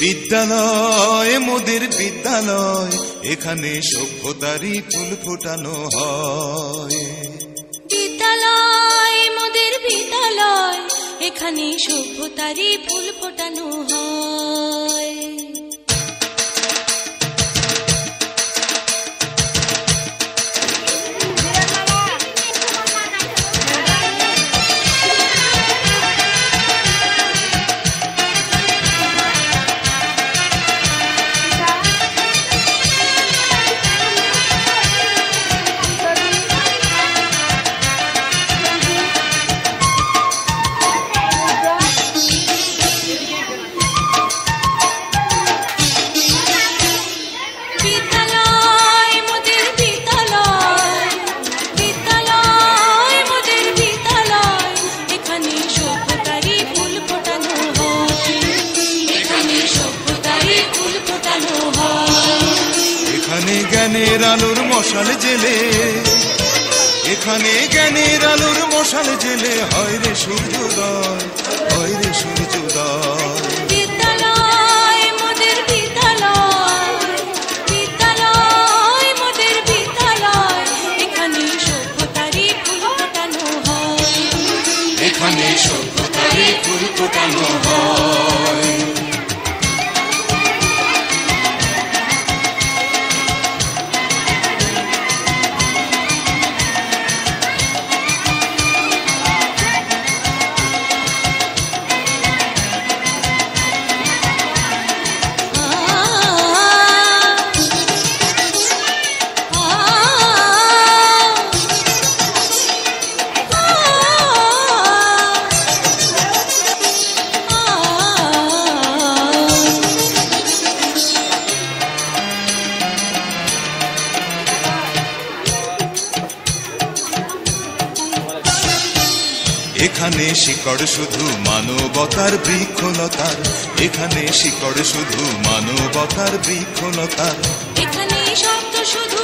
বিদ্যালয় মোদের বিদ্যালয়, এখানে সভ্যতারই ফুল ফোটানো হয়। বিদ্যালয় মোদের বিদ্যালয়, এখানে সভ্যতারই ফুল ফোটানো হয়। এখানে জ্ঞানের আলোর মশাল জেলে, এখানে জ্ঞানের আলোর মশাল জেলে হয় রে সূর্যোদয়, হয় রে সূর্যোদয়। বিদ্যালয় মোদের বিদ্যালয়, বিদ্যালয় মোদের বিদ্যালয়, এখানে সভ্যতারই ফুল ফোটানো হয়। এখানে সভ্যতারই ফুল ফোটানো হয়। এখানে শিকড় শুধু মানবতার বৃক্ষলতার, এখানে শিকড় শুধু মানবতার বৃক্ষলতার। এখানে শব্দ শুধু,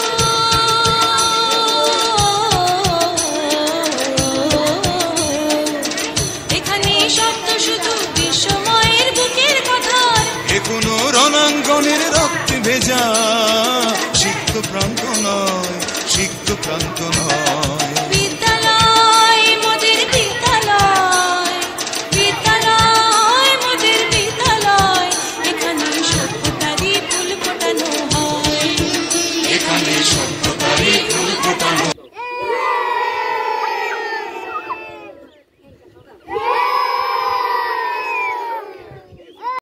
এখানে শব্দ শুধু বিশ্বময়ের বুকের কথার। এ কোনো রণাঙ্গনের রক্তে ভেজা সিক্ত প্রান্ত নয়, সিক্ত প্রান্ত নয়।